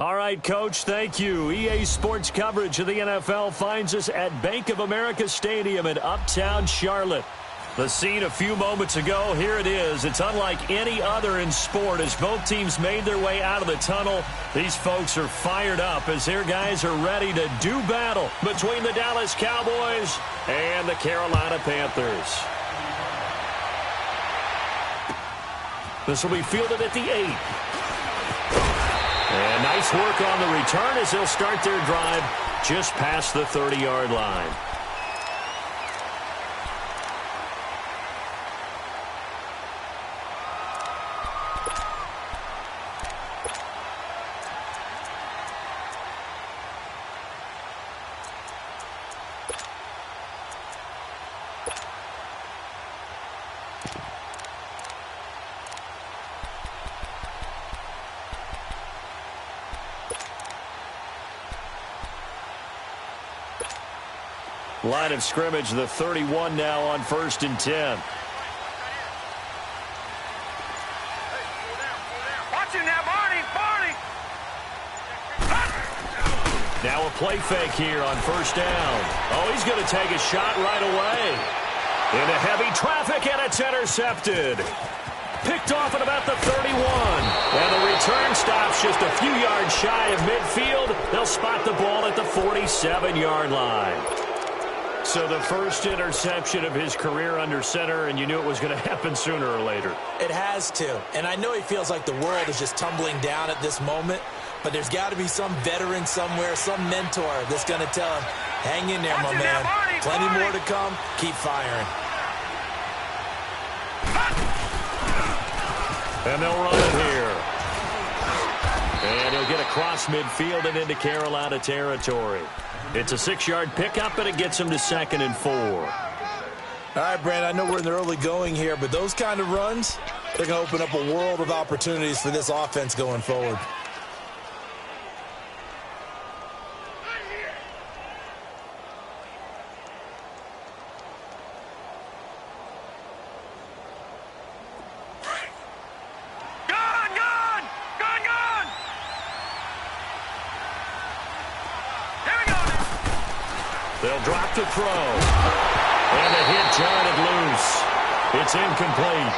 All right, Coach, thank you. EA Sports coverage of the NFL finds us at Bank of America Stadium in Uptown Charlotte. The scene a few moments ago, here it is. It's unlike any other in sport as both teams made their way out of the tunnel. These folks are fired up as their guys are ready to do battle between the Dallas Cowboys and the Carolina Panthers. This will be fielded at the 8. And nice work on the return as they'll start their drive just past the 30-yard line. Line of scrimmage, the 31 now on 1st and 10. Watch him now, Barney! Now a play fake here on 1st down. Oh, he's going to take a shot right away. Into heavy traffic, and it's intercepted. Picked off at about the 31. And the return stops just a few yards shy of midfield. They'll spot the ball at the 47-yard line. So the first interception of his career under center, and you knew it was going to happen sooner or later. It has to. And I know he feels like the world is just tumbling down at this moment, but there's got to be some veteran somewhere, some mentor that's going to tell him, hang in there, my man. Plenty more to come. Keep firing. And they'll run it here. And he'll get across midfield and into Carolina territory. It's a 6-yard pickup, and it gets him to 2nd and 4. All right, Brand, I know we're in the early going here, but those kind of runs, they're going to open up a world of opportunities for this offense going forward. They'll drop to throw. And a hit jarred loose. It's incomplete.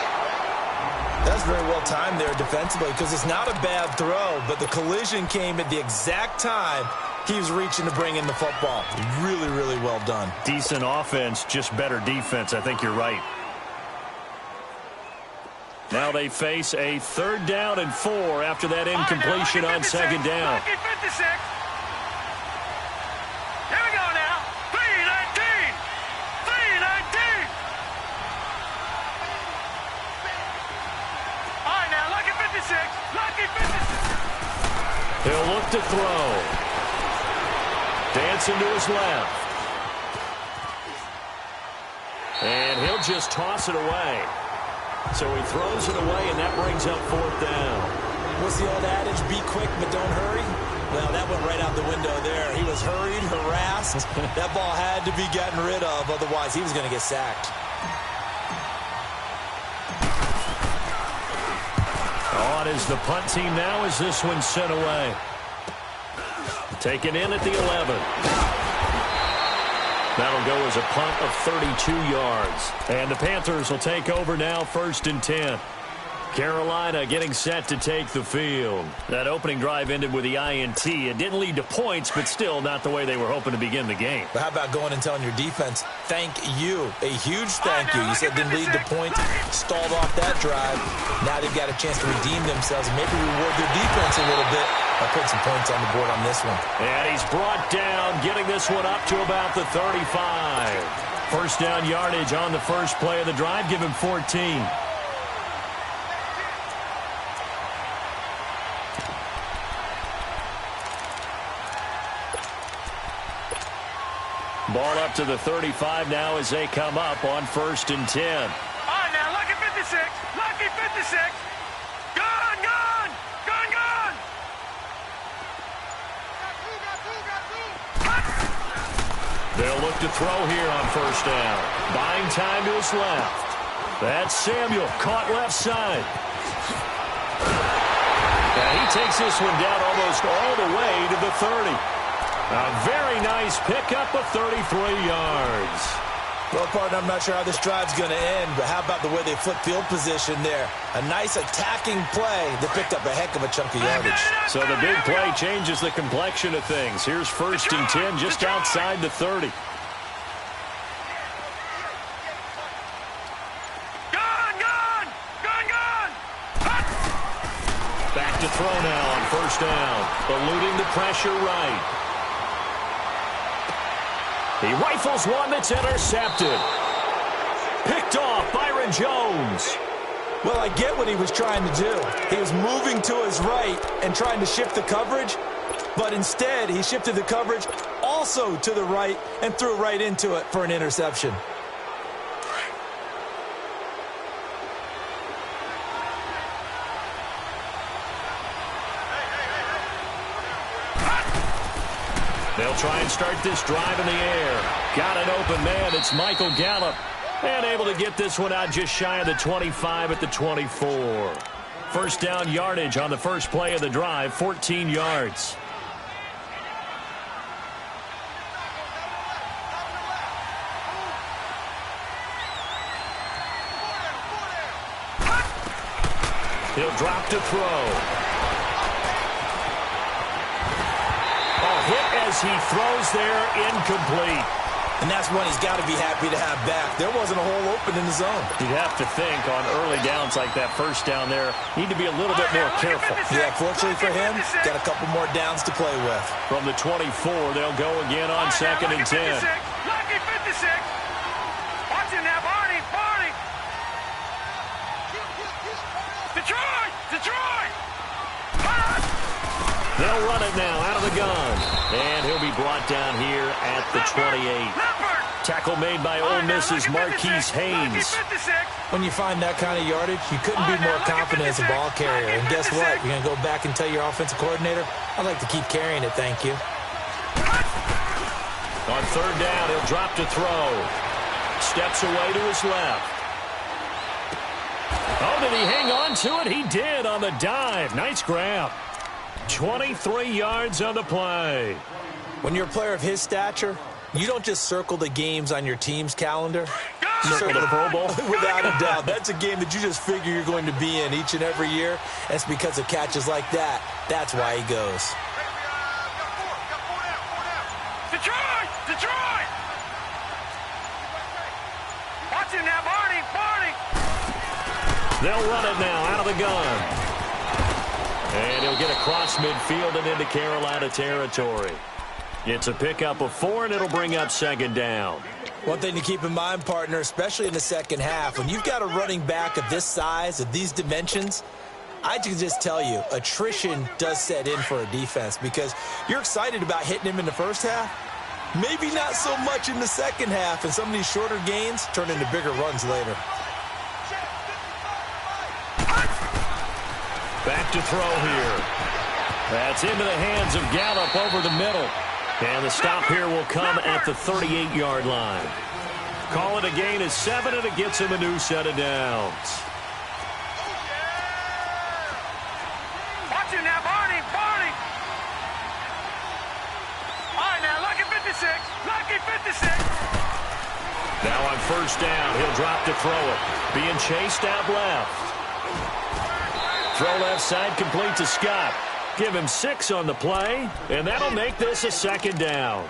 That's very well timed there defensively because it's not a bad throw, but the collision came at the exact time he was reaching to bring in the football. Really, really well done. Decent offense, just better defense. I think you're right. Now they face a 3rd down and 4 after that incompletion on 2nd down. He'll look to throw. Dancing to his left. And he'll just toss it away. So he throws it away, and that brings up 4th down. What's the old adage? Be quick, but don't hurry. Well, that went right out the window there. He was hurried, harassed. That ball had to be gotten rid of. Otherwise, he was going to get sacked. On is the punt team now as this one's sent away. Taken in at the 11. That'll go as a punt of 32 yards. And the Panthers will take over now 1st and 10. Carolina getting set to take the field. That opening drive ended with the INT. It didn't lead to points, but still not the way they were hoping to begin the game. But how about going and telling your defense, thank you. A huge thank you. You said didn't lead to points, stalled off that drive. Now they've got a chance to redeem themselves and maybe reward their defense a little bit by putting some points on the board on this one. And he's brought down, getting this one up to about the 35. 1st down yardage on the first play of the drive. Give him 14. Ball up to the 35 now as they come up on 1st and 10. All right, now, lucky 56. Lucky 56. Gone, gone. Gone, gone. They'll look to throw here on 1st down. Buying time to his left. That's Samuel, caught left side. And he takes this one down almost all the way to the 30. A very nice pickup of 33 yards. Well, partner, I'm not sure how this drive's going to end, but how about the way they flip field position there? A nice attacking play that picked up a heck of a chunk of yardage. So the big play changes the complexion of things. Here's 1st and 10 just outside the 30. Back to throw now on 1st down. Eluding the pressure right. He rifles one that's intercepted. Picked off Byron Jones. Well, I get what he was trying to do. He was moving to his right and trying to shift the coverage, but instead he shifted the coverage also to the right and threw right into it for an interception. They'll try and start this drive in the air. Got an open man. It's Michael Gallup. And able to get this one out just shy of the 25 at the 24. 1st down yardage on the first play of the drive, 14 yards. He'll drop to throw. Hit as he throws there, incomplete. And that's one he's got to be happy to have back. There wasn't a hole open in the zone. You'd have to think on early downs like that 1st down there, need to be a little bit more careful. Yeah, fortunately for him, got a couple more downs to play with. From the 24, they'll go again on 2nd and 10. Lucky 56. Watch it now, Barney. Detroit. They'll run it now out of the gun. And he'll be brought down here at the 28. Tackle made by Ole Miss's Marquise Haynes. When you find that kind of yardage, you couldn't be more confident as a ball carrier. And guess what? You're going to go back and tell your offensive coordinator, I'd like to keep carrying it, thank you. On 3rd down, he'll drop to throw. Steps away to his left. Oh, did he hang on to it? He did on the dive. Nice grab. 23 yards on the play. When you're a player of his stature, you don't just circle the games on your team's calendar. You circle the Pro Bowl? Without a doubt. That's a game that you just figure you're going to be in each and every year. That's because of catches like that. That's why he goes. Detroit! Watch him now, Barney! They'll run it now out of the gun. And he'll get across midfield and into Carolina territory. It's a pickup of 4, and it'll bring up 2nd down. One thing to keep in mind, partner, especially in the second half, when you've got a running back of this size, of these dimensions, I can just tell you, attrition does set in for a defense because you're excited about hitting him in the first half. Maybe not so much in the second half, and some of these shorter gains turn into bigger runs later. Back to throw here. That's into the hands of Gallup over the middle. And the stop here will come at the 38-yard line. Call it a gain of 7, and it gets him a new set of downs. Watch it now, Barney! All right, now, lucky 56! Now on 1st down, he'll drop to throw it. Being chased out left. Throw left side complete to Scott. Give him 6 on the play, and that'll make this a 2nd down.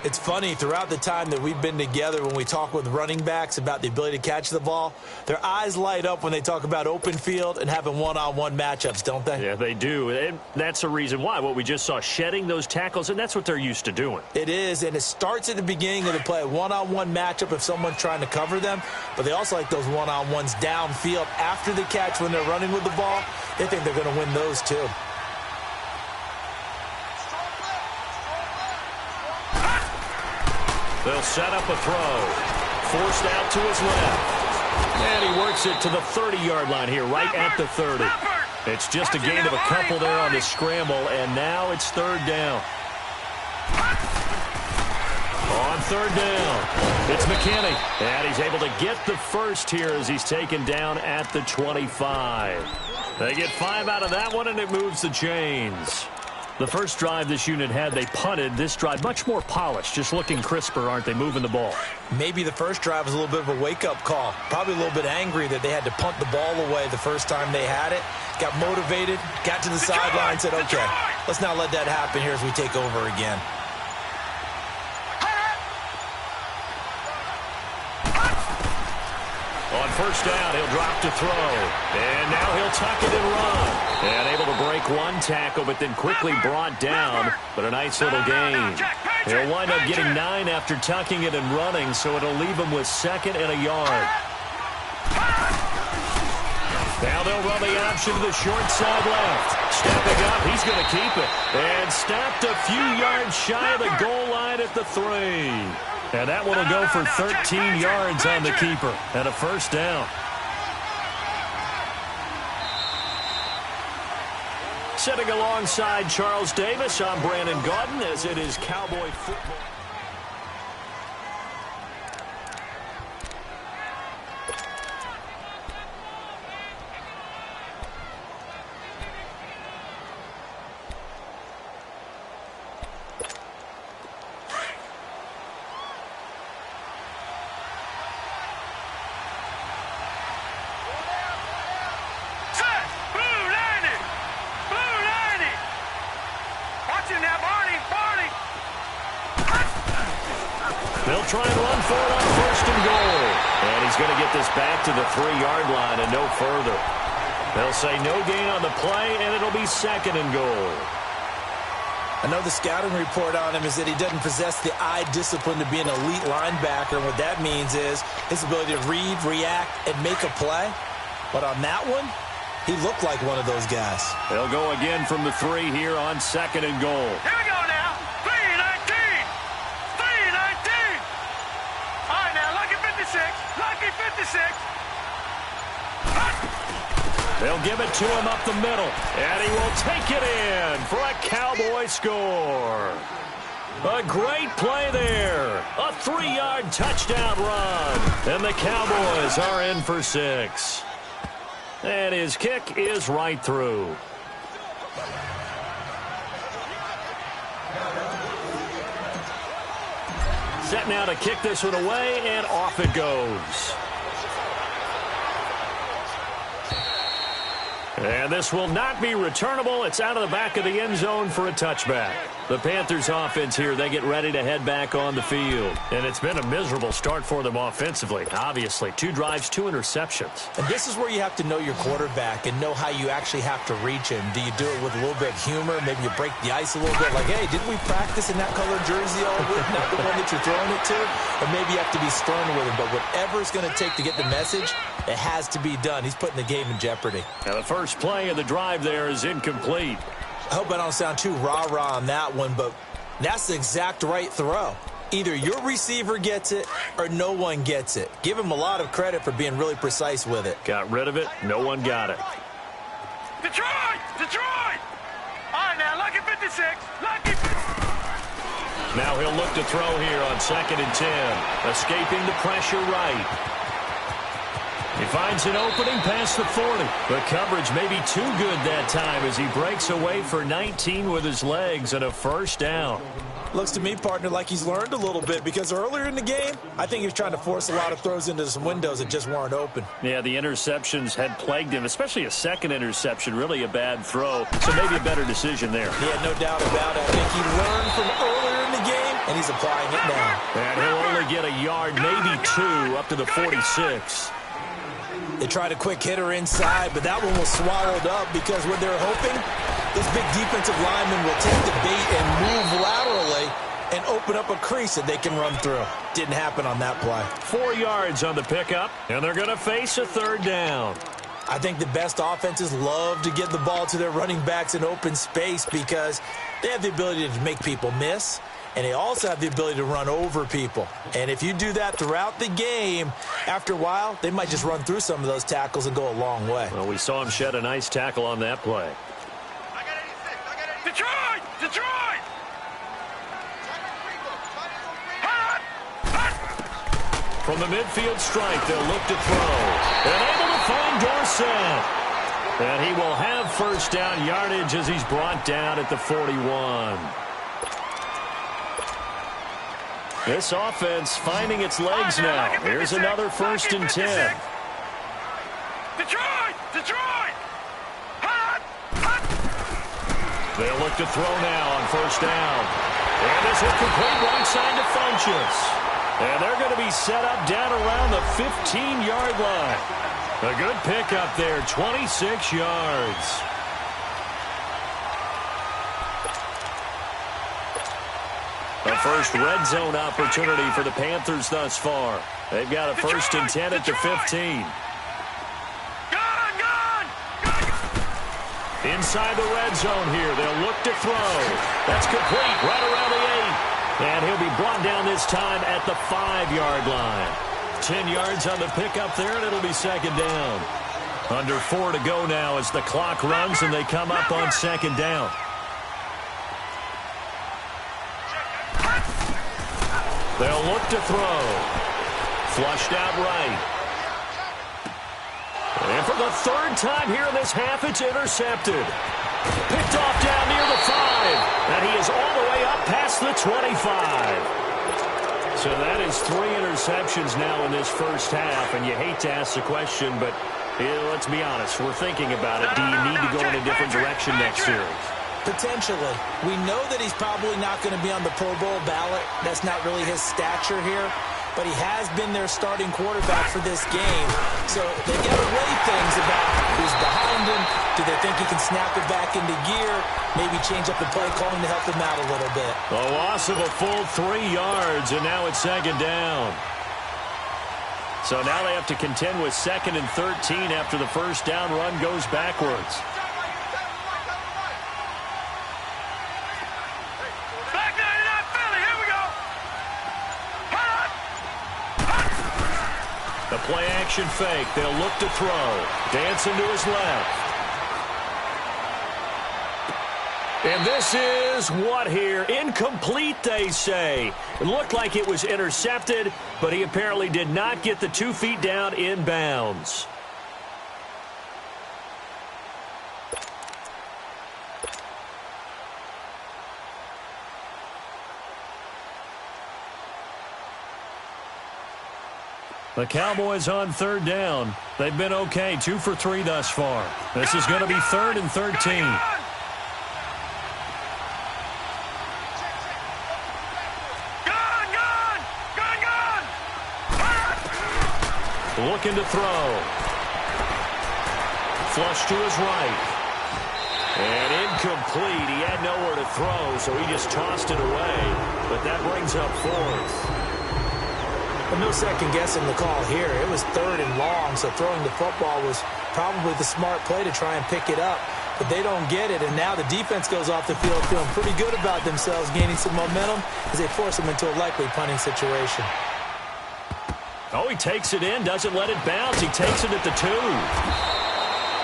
It's funny, throughout the time that we've been together, when we talk with running backs about the ability to catch the ball, their eyes light up when they talk about open field and having one-on-one matchups, don't they? Yeah, they do. And that's the reason why. What we just saw, shedding those tackles, and that's what they're used to doing. It is, and it starts at the beginning of the play, a one-on-one matchup if someone's trying to cover them, but they also like those one-on-ones downfield after the catch when they're running with the ball. They think they're going to win those, too. They'll set up a throw. Forced out to his left. And he works it to the 30-yard line here, right at the 30. It's just a gain of a couple there on the scramble, and now it's 3rd down. On third down, it's McKinney. And he's able to get the first here as he's taken down at the 25. They get 5 out of that one, and it moves the chains. The first drive this unit had, they punted. This drive, much more polished, just looking crisper, aren't they, moving the ball? Maybe the first drive was a little bit of a wake-up call. Probably a little bit angry that they had to punt the ball away the first time they had it. Got motivated, got to the sideline, said, okay, let's not let that happen here as we take over again. On first down, he'll drop to throw. And now he'll tuck it and run. And able to break one tackle, but then quickly brought down. But a nice little gain. He'll wind up getting 9 after tucking it and running, so it'll leave him with 2nd and a yard. Now they'll run the option to the short side left. Stepping up, he's going to keep it. And stopped a few yards shy of the goal line at the 3. And that one will go for 13 yards on the keeper and a first down. Sitting alongside Charles Davis, I'm Brandon Gaudin as it is Cowboy football. They'll try and run for it on first and goal. And he's going to get this back to the 3-yard line and no further. They'll say no gain on the play, and it'll be 2nd and goal. I know the scouting report on him is that he doesn't possess the eye discipline to be an elite linebacker. And what that means is his ability to read, react, and make a play. But on that one, he looked like one of those guys. They'll go again from the 3 here on 2nd and goal. Here we go now. 3-19. 3-19. All right, now, lucky 56. Lucky 56. They'll give it to him up the middle, and he will take it in for a Cowboy score. A great play there. A 3-yard touchdown run, and the Cowboys are in for 6. And his kick is right through. Set now to kick this one away, and off it goes. And this will not be returnable. It's out of the back of the end zone for a touchback. The Panthers offense here, they get ready to head back on the field. And it's been a miserable start for them offensively, obviously. 2 drives, 2 interceptions. And this is where you have to know your quarterback and know how you actually have to reach him. Do you do it with a little bit of humor? Maybe you break the ice a little bit. Like, hey, didn't we practice in that colored jersey all week? Not the one that you're throwing it to? Or maybe you have to be stern with him. But whatever it's going to take to get the message, it has to be done. He's putting the game in jeopardy. Now the first play of the drive there is incomplete. I hope I don't sound too rah-rah on that one, but that's the exact right throw. Either your receiver gets it or no one gets it. Give him a lot of credit for being really precise with it. Got rid of it. No one got it. Detroit! Detroit! All right, now, lucky 56. Lucky 56. Now he'll look to throw here on 2nd and 10. Escaping the pressure right. He finds an opening past the 40. The coverage may be too good that time as he breaks away for 19 with his legs and a first down. Looks to me, partner, like he's learned a little bit because earlier in the game, I think he was trying to force a lot of throws into some windows that just weren't open. Yeah, the interceptions had plagued him, especially a second interception, really a bad throw. So maybe a better decision there. Yeah, no doubt about it. I think he learned from earlier in the game, and he's applying it now. And he'll only get a yard, maybe 2, up to the 46. They tried a quick hitter inside, but that one was swallowed up because what they're hoping, this big defensive lineman will take the bait and move laterally and open up a crease that they can run through. Didn't happen on that play. 4 yards on the pickup, and they're going to face a 3rd down. I think the best offenses love to get the ball to their running backs in open space because they have the ability to make people miss. And they also have the ability to run over people. And if you do that throughout the game, after a while, they might just run through some of those tackles and go a long way. Well, we saw him shed a nice tackle on that play. I got 86. I got 86. Detroit! Detroit! From the midfield stripe, they'll look to throw. And able to find Dorsett. And he will have first down yardage as he's brought down at the 41. This offense finding its legs now. Here's another 1st and 10. Detroit! Detroit! Hot! Hot! They'll look to throw now on 1st down. And this will complete right side to Funchess. And they're going to be set up down around the 15-yard line. A good pickup there, 26 yards. A first red zone opportunity for the Panthers thus far. They've got a 1st and 10 at the 15. Inside the red zone here. They'll look to throw. That's complete right around the 8. And he'll be brought down this time at the 5-yard line. 10 yards on the pickup there, and it'll be 2nd down. Under 4 to go now as the clock runs and they come up on 2nd down. They'll look to throw. Flushed out right. And for the 3rd time here in this half, it's intercepted. Picked off down near the 5. And he is all the way up past the 25. So that is 3 interceptions now in this first half. And you hate to ask the question, but let's be honest. We're thinking about it. Do you need to go in a different direction next series? Potentially. We know that he's probably not going to be on the Pro Bowl ballot. That's not really his stature here. But he has been their starting quarterback for this game. So they've got to weigh things about who's behind him. Do they think he can snap it back into gear? Maybe change up the play calling to help him out a little bit. A loss of a full 3 yards, and now it's 2nd down. So now they have to contend with 2nd and 13 after the 1st down run goes backwards. The play-action fake. They'll look to throw. Dancing to his left. And this is what here? Incomplete, they say. It looked like it was intercepted, but he apparently did not get the 2 feet down in bounds. The Cowboys on 3rd down. They've been okay, 2 for 3 thus far. This is going to be 3rd and 13. Looking to throw. Flush to his right. And incomplete. He had nowhere to throw, so he just tossed it away. But that brings up 4th. But no second guessing the call here. It was 3rd and long, so throwing the football was probably the smart play to try and pick it up. But they don't get it, and now the defense goes off the field feeling pretty good about themselves, gaining some momentum as they force them into a likely punting situation. Oh, he takes it in, doesn't let it bounce. He takes it at the 2.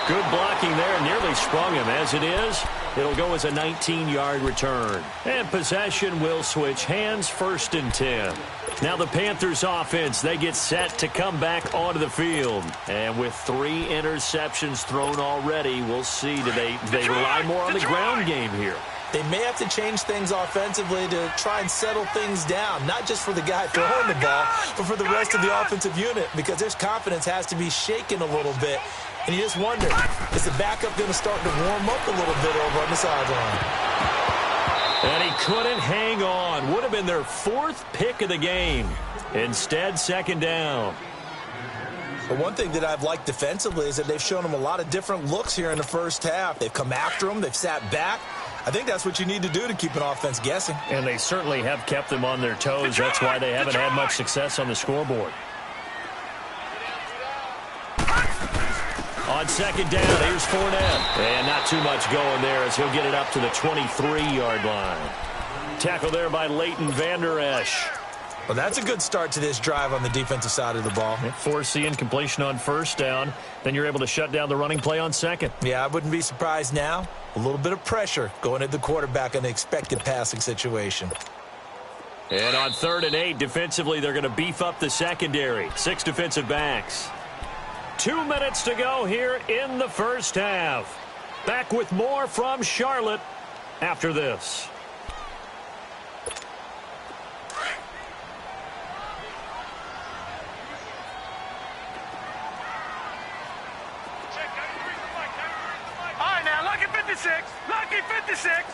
Good blocking there, nearly sprung him. As it is, it'll go as a 19-yard return. And possession will switch hands, 1st and 10. Now the Panthers offense, they get set to come back onto the field. And with 3 interceptions thrown already, we'll see. Do they rely more on the ground game here? They may have to change things offensively to try and settle things down, not just for the guy throwing the ball, but for the rest of the offensive unit, because their confidence has to be shaken a little bit. And you just wonder, is the backup going to start to warm up a little bit over on the sideline? And he couldn't hang on. Would have been their 4th pick of the game. Instead, 2nd down. But one thing that I've liked defensively is that they've shown them a lot of different looks here in the first half. They've come after them. They've sat back. I think that's what you need to do to keep an offense guessing. And they certainly have kept them on their toes. That's why they haven't had much success on the scoreboard. On 2nd down, here's Fournette. And not too much going there as he'll get it up to the 23-yard line. Tackle there by Leighton Vander Esch. Well, that's a good start to this drive on the defensive side of the ball. Force the incompletion on 1st down. Then you're able to shut down the running play on 2nd. Yeah, I wouldn't be surprised now. A little bit of pressure going at the quarterback in an expected passing situation. And on 3rd and 8, defensively, they're going to beef up the secondary. 6 defensive backs. 2 minutes to go here in the first half. Back with more from Charlotte after this. All right, now, lucky 56. Lucky 56.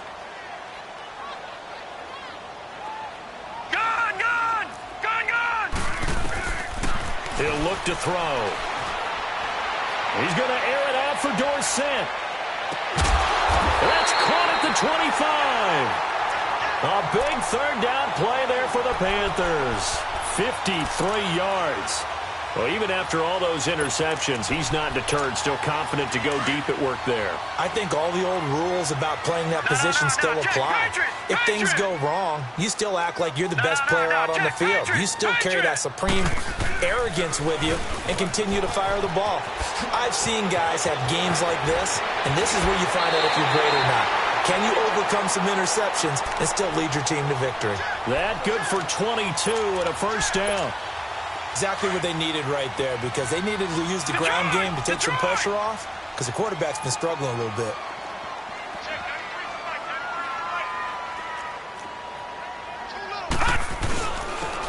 He'll look to throw. He's going to air it out for Dorsett. That's caught at the 25. A big 3rd down play there for the Panthers. 53 yards. Well, even after all those interceptions, he's not deterred, still confident to go deep at work there. I think all the old rules about playing that position still apply. If things go wrong, you still act like you're the best player out on the field. You still carry that supreme arrogance with you and continue to fire the ball. I've seen guys have games like this, and this is where you find out if you're great or not. Can you overcome some interceptions and still lead your team to victory? That good for 22 and a first down. Exactly what they needed right there, because they needed to use the ground game to take some pressure off, because the quarterback's been struggling a little bit.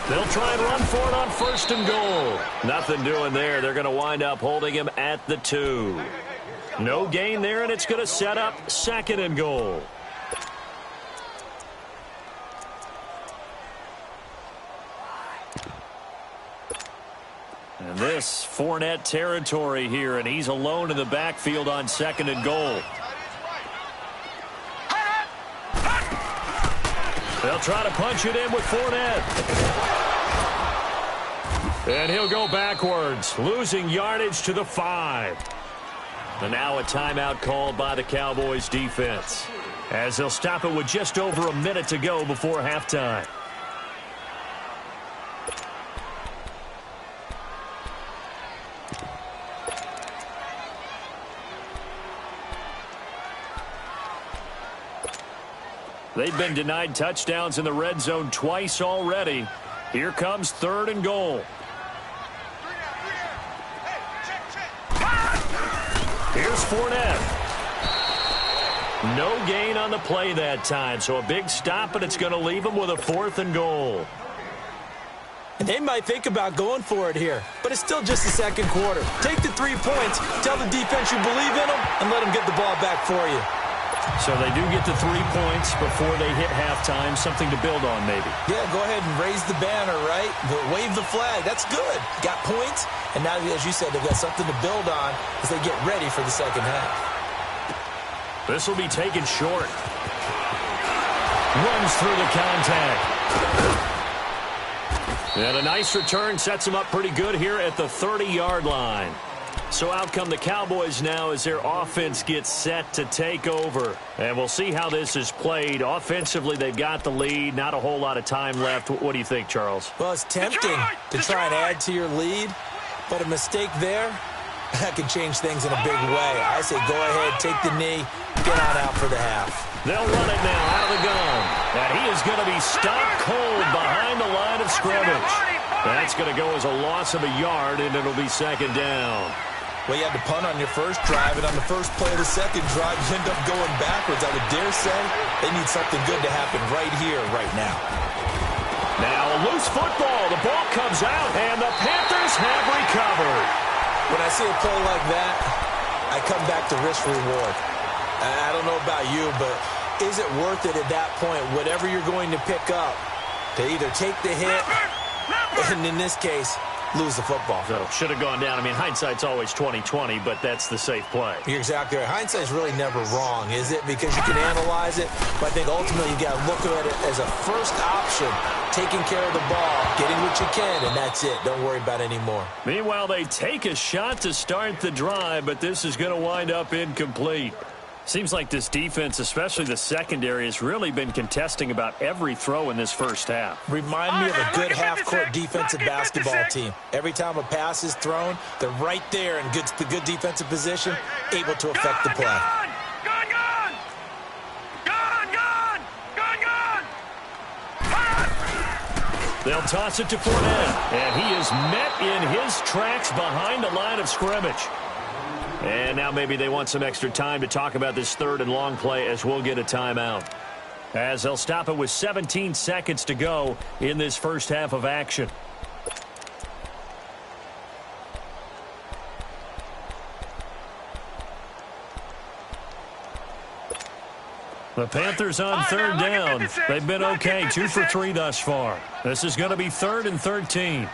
They'll try and run for it on 1st and goal. Nothing doing there. They're going to wind up holding him at the 2. No gain there, and it's going to set up 2nd and goal. And this Fournette territory here, and he's alone in the backfield on 2nd and goal. They'll try to punch it in with Fournette. And he'll go backwards, losing yardage to the 5. And now a timeout called by the Cowboys defense, as they'll stop it with just over a minute to go before halftime. They've been denied touchdowns in the red zone twice already. Here comes 3rd and goal. Here's Fournette. No gain on the play that time, so a big stop, and it's going to leave him with a 4th and goal. And they might think about going for it here, but it's still just the 2nd quarter. Take the 3 points, tell the defense you believe in them, and let them get the ball back for you. So they do get the 3 points before they hit halftime, something to build on maybe. Yeah, go ahead and raise the banner, right? Wave the flag. That's good. Got points, and now, as you said, they've got something to build on as they get ready for the 2nd half. This will be taken short. Runs through the contact. And a nice return sets him up pretty good here at the 30-yard line. So out come the Cowboys now as their offense gets set to take over. And we'll see how this is played. Offensively, they've got the lead. Not a whole lot of time left. What do you think, Charles? Well, it's tempting to try and add to your lead, but a mistake there, that can change things in a big way. I say go ahead, take the knee, get on out for the half. They'll run it now out of the gun. And he is going to be stopped cold behind the line of scrimmage. That's going to go as a loss of a yard, and it'll be 2nd down. Well, you had to punt on your first drive, and on the first play of the 2nd drive, you end up going backwards. I would dare say they need something good to happen right here, right now. Now a loose football. The ball comes out, and the Panthers have recovered. When I see a play like that, I come back to risk-reward. I don't know about you, but is it worth it at that point, whatever you're going to pick up, to either take the hit, and in this case, lose the football? So should have gone down. I mean, hindsight's always 20/20, but that's the safe play. You're exactly right. Hindsight's really never wrong, is it? Because you can analyze it, but I think ultimately you got to look at it as a first option, taking care of the ball, getting what you can, and that's it. Don't worry about any more. Meanwhile, they take a shot to start the drive, but this is going to wind up incomplete. Seems like this defense, especially the secondary, has really been contesting about every throw in this first half. Remind me of a good half-court defensive basketball team. Every time a pass is thrown, they're right there in the good defensive position, able to affect the play. They'll toss it to Fournette, and he is met in his tracks behind the line of scrimmage. And now maybe they want some extra time to talk about this third and long play as we'll get a timeout. As they'll stop it with 17 seconds to go in this first half of action. The Panthers on third down. They've been okay, 2 for 3 thus far. This is going to be 3rd and 13.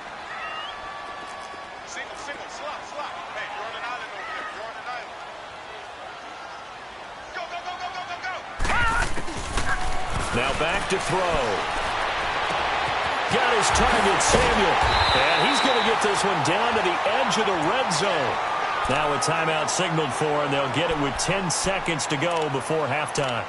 Now back to throw. Got his target, Samuel. And he's going to get this one down to the edge of the red zone. Now a timeout signaled for, and they'll get it with 10 seconds to go before halftime.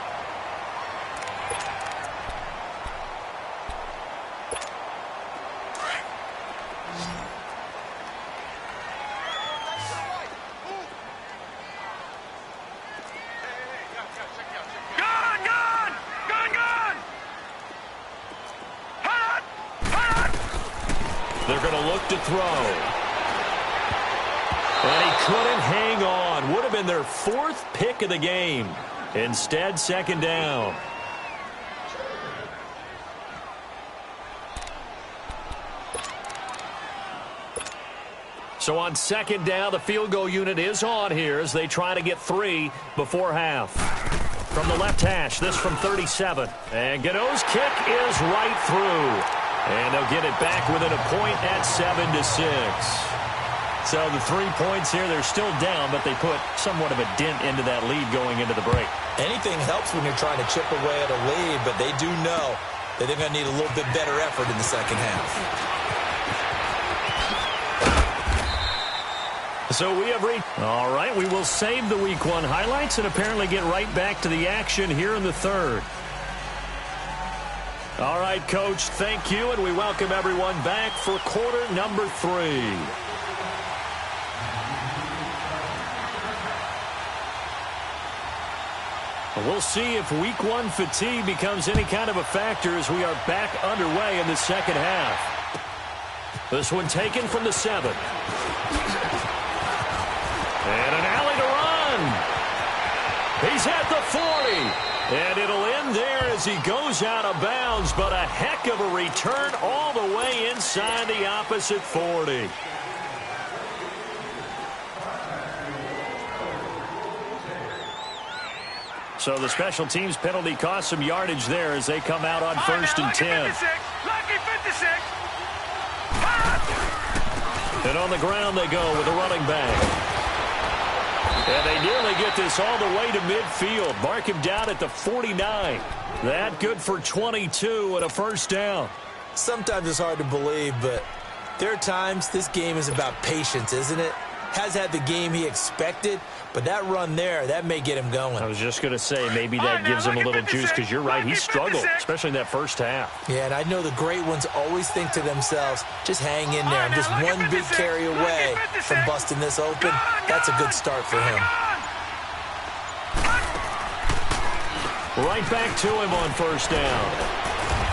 They're going to look to throw. And he couldn't hang on. Would have been their 4th pick of the game. Instead, 2nd down. So on 2nd down, the field goal unit is on here as they try to get 3 before half. From the left hash, this from 37. And Gano's kick is right through. And they'll get it back within a point at 7-6. So the 3 points here, they're still down, but they put somewhat of a dent into that lead going into the break. Anything helps when you're trying to chip away at a lead, but they do know that they're going to need a little bit better effort in the second half. So we have reached. All right, we will save the Week 1 highlights and apparently get right back to the action here in the third. All right, Coach, thank you, and we welcome everyone back for quarter number 3. We'll see if Week 1 fatigue becomes any kind of a factor as we are back underway in the second half. This one taken from the 7. And an alley to run. He's at the 40. And it'll end there as he goes out of bounds, but a heck of a return all the way inside the opposite 40. So the special teams penalty cost some yardage there as they come out on 1st and 10. Lucky 56. And on the ground they go with a running back. And they nearly get this all the way to midfield. Mark him down at the 49. That good for 22 and a first down. Sometimes it's hard to believe, but there are times this game is about patience, isn't it? Has had the game he expected, but that run there, that may get him going. I was just going to say, maybe that gives him a little juice because you're right, he struggled, especially in that first half. Yeah, and I know the great ones always think to themselves, just hang in there. I'm just one big carry away from busting this open. That's a good start for him. Right back to him on first down.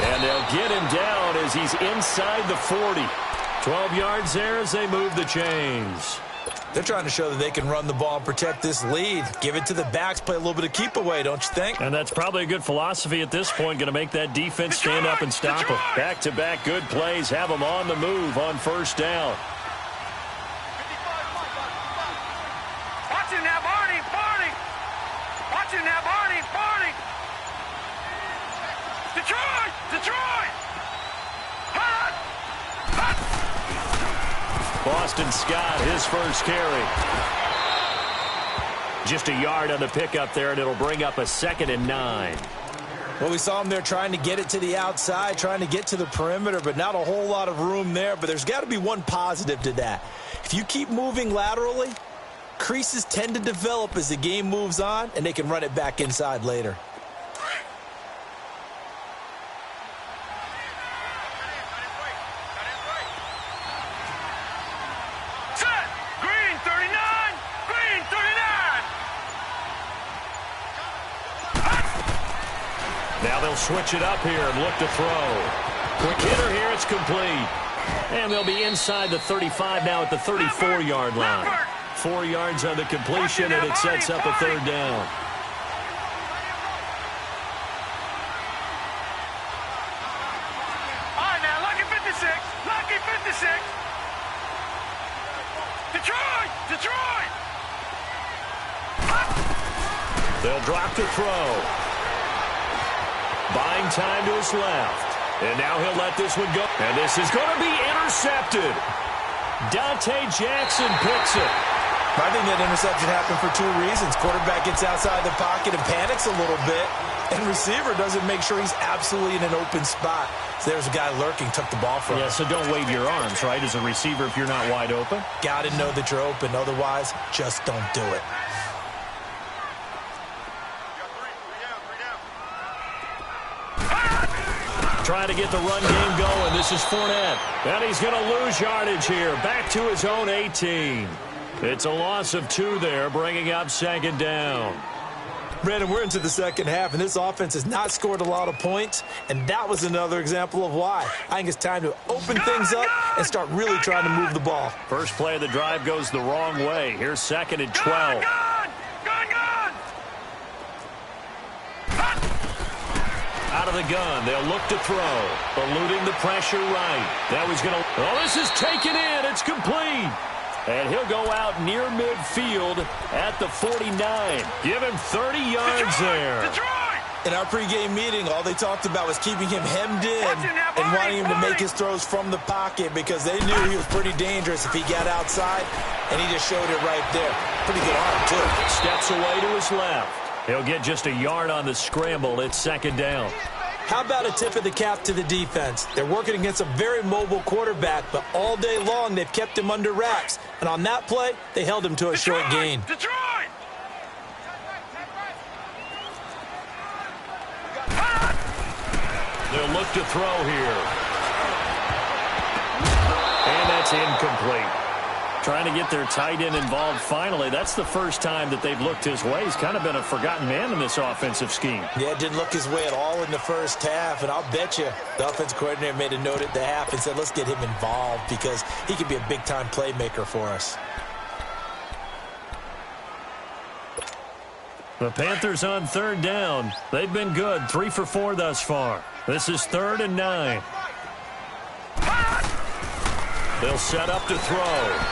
And they'll get him down as he's inside the 40. 12 yards there as they move the chains. They're trying to show that they can run the ball and protect this lead. Give it to the backs, play a little bit of keep away, don't you think? And that's probably a good philosophy at this point, going to make that defense stand up and stop them. Back-to-back good plays, have them on the move on first down. Watching now, Barney. Watching now, Barney. Detroit. Boston Scott, his first carry. Just a yard on the pickup there, and it'll bring up a 2nd and 9. Well, we saw him there trying to get it to the outside, trying to get to the perimeter, but not a whole lot of room there. But there's got to be one positive to that. If you keep moving laterally, creases tend to develop as the game moves on, and they can run it back inside later. Now they'll switch it up here and look to throw. Quick hitter here. It's complete. And they'll be inside the 35 now at the 34-yard line. 4 yards on the completion, and it sets up a third down. All right, now, lucky 56. Lucky 56. Detroit! Detroit! They'll drop to throw. Buying time to his left. And now he'll let this one go. And this is going to be intercepted. Dante Jackson picks it. I think that interception happened for 2 reasons. Quarterback gets outside the pocket and panics a little bit. And receiver doesn't make sure he's absolutely in an open spot. So there's a guy lurking, took the ball from him. Yeah, so don't wave your arms, right, as a receiver if you're not wide open. Got to know that you're open. Otherwise, just don't do it. Trying to get the run game going. This is Fournette. And he's going to lose yardage here. Back to his own 18. It's a loss of 2 there, bringing up second down. Brandon, we're into the second half, and this offense has not scored a lot of points, and that was another example of why. I think it's time to open things up and start really trying to move the ball. First play of the drive goes the wrong way. Here's second and 12. Out of the gun, they'll look to throw. Eluding the pressure right. That was going to... Oh, this is taken in. It's complete. And he'll go out near midfield at the 49. Give him 30 yards there. In our pregame meeting, all they talked about was keeping him hemmed in and wanting him to make his throws from the pocket because they knew he was pretty dangerous if he got outside, and he just showed it right there. Pretty good arm, too. Steps away to his left. He'll get just a yard on the scramble. It's second down. How about a tip of the cap to the defense? They're working against a very mobile quarterback, but all day long they've kept him under wraps. And on that play, they held him to a short gain. Detroit! They'll look to throw here. And that's incomplete. Trying to get their tight end involved finally. That's the first time that they've looked his way. He's kind of been a forgotten man in this offensive scheme. Yeah, it didn't look his way at all in the first half, and I'll bet you the offensive coordinator made a note at the half and said, let's get him involved because he could be a big-time playmaker for us. The Panthers on third down. They've been good, 3 for 4 thus far. This is 3rd and 9. They'll set up to throw.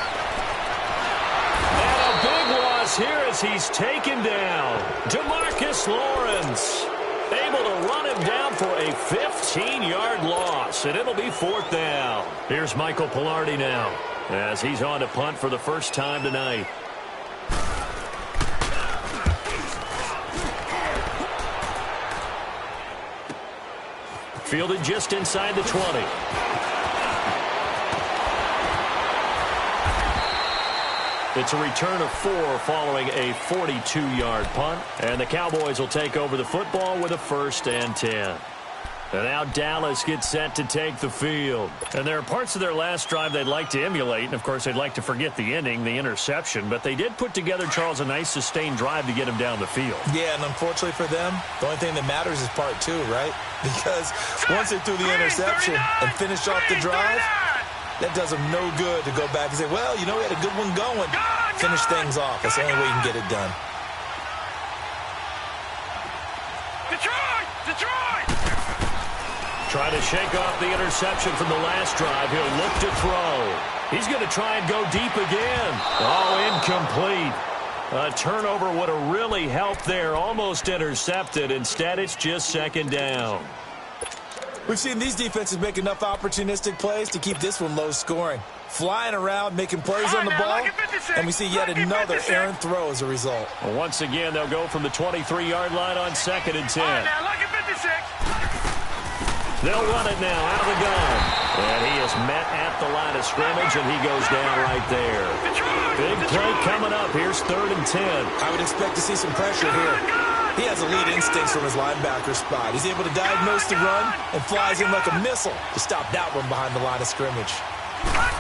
And a big loss here as he's taken down. DeMarcus Lawrence able to run him down for a 15-yard loss, and it'll be 4th down. Here's Michael Palardy now as he's on to punt for the first time tonight. Fielded just inside the 20. It's a return of 4 following a 42-yard punt. And the Cowboys will take over the football with a 1st and 10. And now Dallas gets set to take the field. And there are parts of their last drive they'd like to emulate. And, of course, they'd like to forget the ending, the interception. But they did put together, Charles, a nice sustained drive to get him down the field. Yeah, and unfortunately for them, the only thing that matters is part 2, right? Because once they threw the interception and finished off the drive, that does them no good to go back and say, well, you know, we had a good one going. Finish things off. That's the only way you can get it done. Detroit! Detroit! Trying to shake off the interception from the last drive. He'll look to throw. He's going to try and go deep again. Oh, incomplete. A turnover would have really helped there. Almost intercepted. Instead, it's just 2nd down. We've seen these defenses make enough opportunistic plays to keep this one low scoring. Flying around, making plays on the ball, and we see yet another errant throw as a result. Well, once again, they'll go from the 23-yard line on 2nd and 10. They'll run it now out of the gun. And he is met at the line of scrimmage, and he goes down right there. Big play coming up. Here's 3rd and 10. I would expect to see some pressure here. He has elite instincts from his linebacker spot. He's able to diagnose the run and flies in like a missile to stop that one behind the line of scrimmage.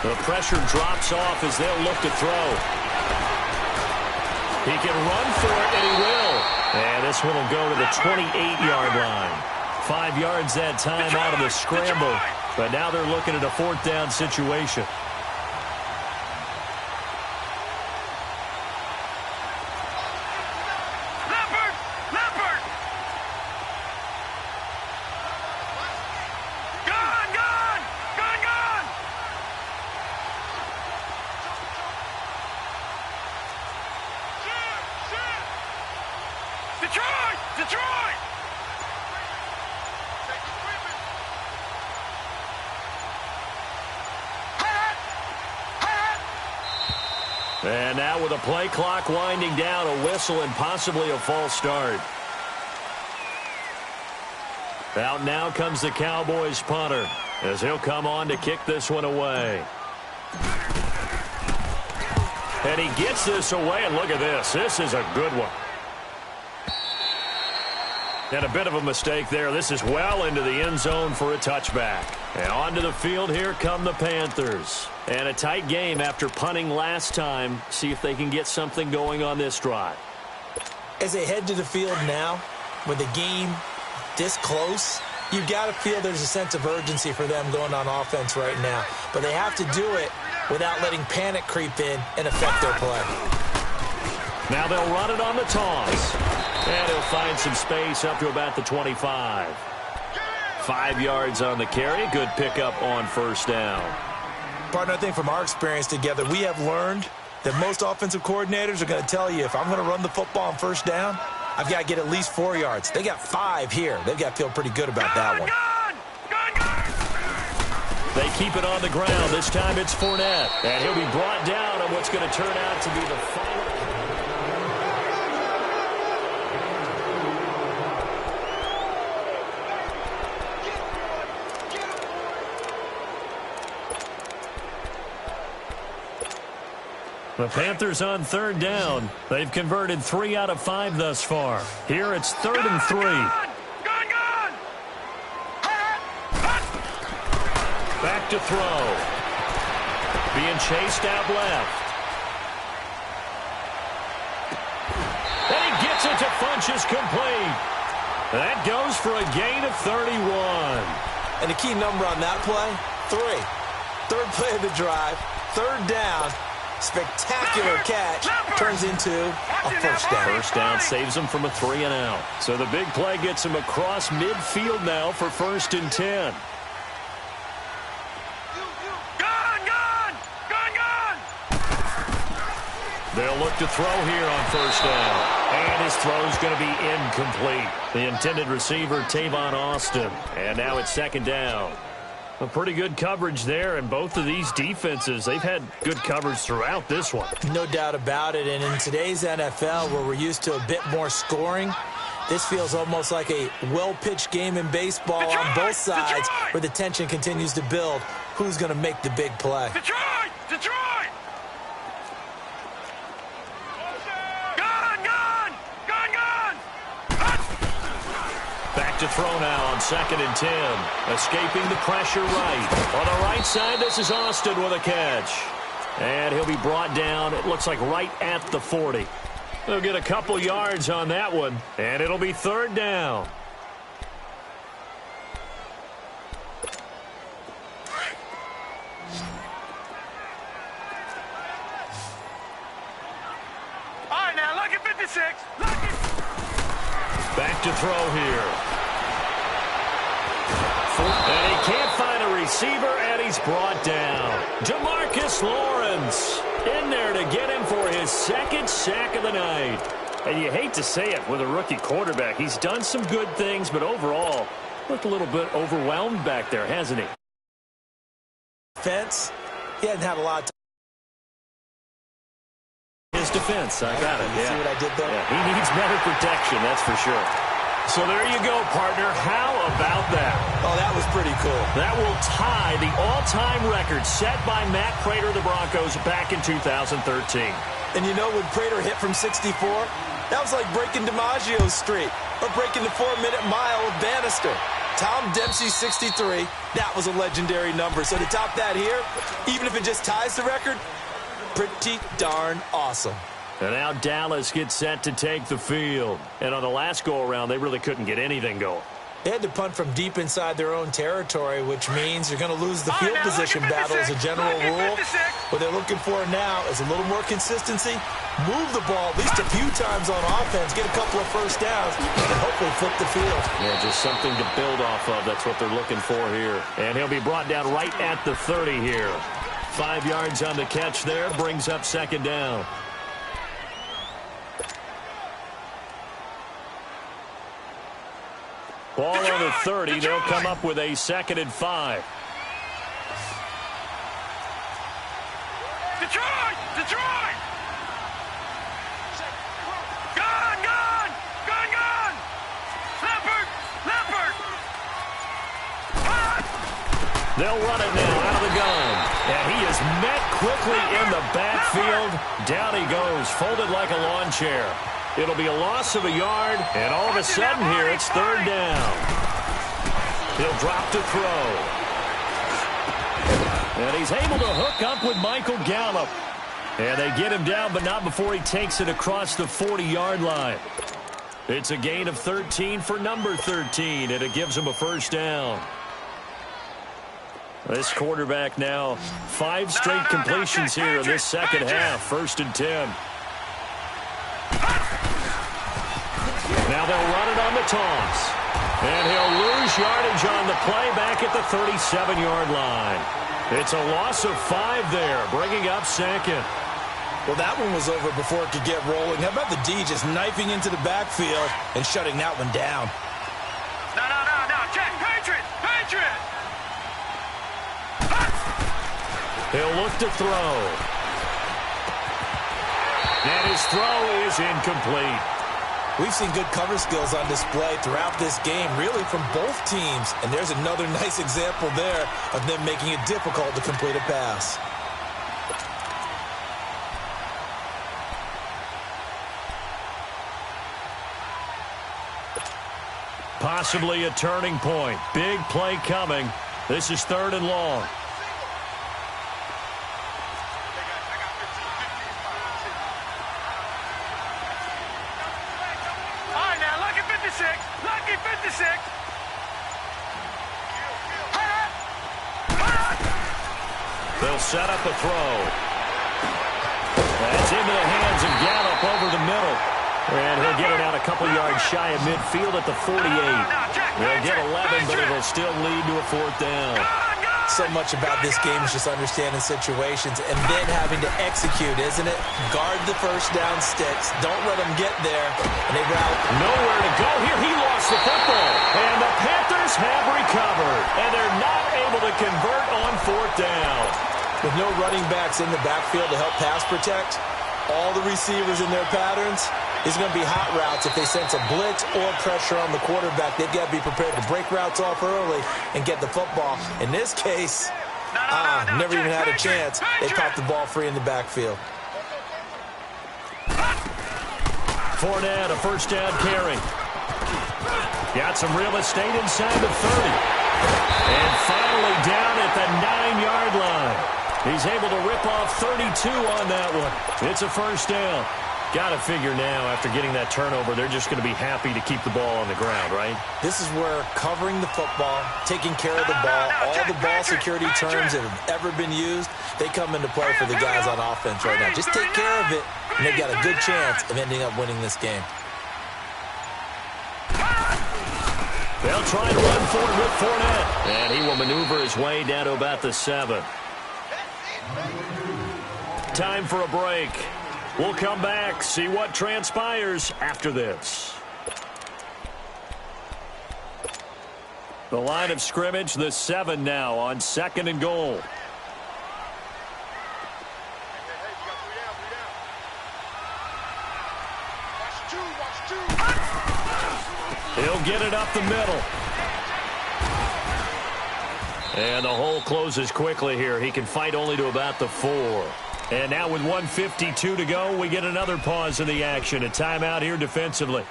The pressure drops off as they'll look to throw. He can run for it, and he will. And this one will go to the 28-yard line. 5 yards that time out of the scramble. But now they're looking at a 4th down situation. And now with a play clock winding down, a whistle and possibly a false start. Out now comes the Cowboys punter as he'll come on to kick this one away. And he gets this away, and look at this. This is a good one. And a bit of a mistake there. This is well into the end zone for a touchback. And onto the field here come the Panthers. And a tight game after punting last time. See if they can get something going on this drive. As they head to the field now, with the game this close, you've got to feel there's a sense of urgency for them going on offense right now. But they have to do it without letting panic creep in and affect their play. Now they'll run it on the toss. And he'll find some space up to about the 25. 5 yards on the carry. Good pickup on 1st down. Partner, I think from our experience together, we have learned that most offensive coordinators are going to tell you, if I'm going to run the football on 1st down, I've got to get at least 4 yards. They got 5 here. They've got to feel pretty good about that one. They keep it on the ground. This time it's Fournette. And he'll be brought down on what's going to turn out to be the final. The Panthers on 3rd down. They've converted 3 out of 5 thus far. Here it's 3rd and 3. Back to throw. Being chased out left. And he gets it to Funchess complete. That goes for a gain of 31. And the key number on that play, 3. 3rd play of the drive, 3rd down. Spectacular catch turns into a 1st down. 1st down saves them from a 3 and out. So the big play gets them across midfield now for 1st and 10. They'll look to throw here on 1st down. And his throw's going to be incomplete. The intended receiver, Tavon Austin. And now it's 2nd down. A pretty good coverage there, and both of these defenses, they've had good coverage throughout this one. No doubt about it, and in today's NFL, where we're used to a bit more scoring, this feels almost like a well-pitched game in baseball on both sides, where the tension continues to build. Who's going to make the big play? Detroit! Back to throw now on 2nd and 10. Escaping the pressure right. On the right side, this is Austin with a catch. And he'll be brought down, it looks like right at the 40. They'll get a couple yards on that one, and it'll be 3rd down. All right, now, lucky 56. Lucky. Back to throw here. And he can't find a receiver, and he's brought down. Demarcus Lawrence in there to get him for his 2nd sack of the night. And you hate to say it with a rookie quarterback. He's done some good things, but overall, looked a little bit overwhelmed back there, hasn't he? Defense, he hasn't had a lot of time. His defense, I got it. You see what I did there? Yeah, he needs better protection, that's for sure. So there you go, partner. How about that? Oh, that was pretty cool. That will tie the all-time record set by Matt Prater of the Broncos back in 2013. And you know, when Prater hit from 64, that was like breaking DiMaggio's streak or breaking the 4-minute mile of Bannister. Tom Dempsey, 63. That was a legendary number. So to top that here, even if it just ties the record, pretty darn awesome. And now Dallas gets set to take the field. And on the last go-around, they really couldn't get anything going. They had to punt from deep inside their own territory, which means you're going to lose the field position battle as a general rule. What they're looking for now is a little more consistency, move the ball at least a few times on offense, get a couple of first downs, and hopefully flip the field. Yeah, just something to build off of. That's what they're looking for here. And he'll be brought down right at the 30 here. 5 yards on the catch there, brings up second down. Ball on the 30. They'll come up with a 2nd and 5. Detroit! Detroit! Gone! Gone! Gone! Gone! Leopard! Leopard! Hot! They'll run it now out of the gun. And he is met quickly in the backfield. Down he goes, folded like a lawn chair. It'll be a loss of a yard, and all of a sudden here it's 3rd down. He'll drop to throw. And he's able to hook up with Michael Gallup. And they get him down, but not before he takes it across the 40-yard line. It's a gain of 13 for number 13, and it gives him a first down. This quarterback now 5 straight completions here in this second half. 1st and 10. Now they'll run it on the toss. And he'll lose yardage on the play back at the 37-yard line. It's a loss of 5 there, bringing up 2nd. Well, that one was over before it could get rolling. How about the D just knifing into the backfield and shutting that one down? No, no, no, no. Check. Patriot! Patriot! He'll look to throw. And his throw is incomplete. We've seen good cover skills on display throughout this game, really from both teams. And there's another nice example there of them making it difficult to complete a pass. Possibly a turning point. Big play coming. This is 3rd and long. Lucky 56. They'll set up a throw. That's into the hands of Gallup over the middle. And he'll get it out a couple yards shy of midfield at the 48. They'll get 11, but it'll still lead to a 4th down. So much about this game is just understanding situations and then having to execute, isn't it? Guard the first down sticks. Don't let them get there. And they route. Nowhere to go here. He lost the football. And the Panthers have recovered. And they're not able to convert on 4th down. With no running backs in the backfield to help pass protect, all the receivers in their patterns, it's going to be hot routes. If they sense a blitz or pressure on the quarterback, they've got to be prepared to break routes off early and get the football. In this case, never even had a chance. They popped the ball free in the backfield. Fournette, a first down carry. Got some real estate inside the 30. And finally down at the 9-yard line. He's able to rip off 32 on that one. It's a first down. Got to figure now, after getting that turnover, they're just going to be happy to keep the ball on the ground, right? This is where covering the football, taking care of the ball, all the ball security terms that have ever been used, they come into play for the guys on offense right now. Just take care of it, and they've got a good chance of ending up winning this game. They'll try and run for it with Fournette. And he will maneuver his way down to about the 7. Time for a break. We'll come back, see what transpires after this. The line of scrimmage, the 7 now on 2nd and goal. He'll get it up the middle. And the hole closes quickly here. He can fight only to about the 4. And now with 1:52 to go, we get another pause in the action. A timeout here defensively.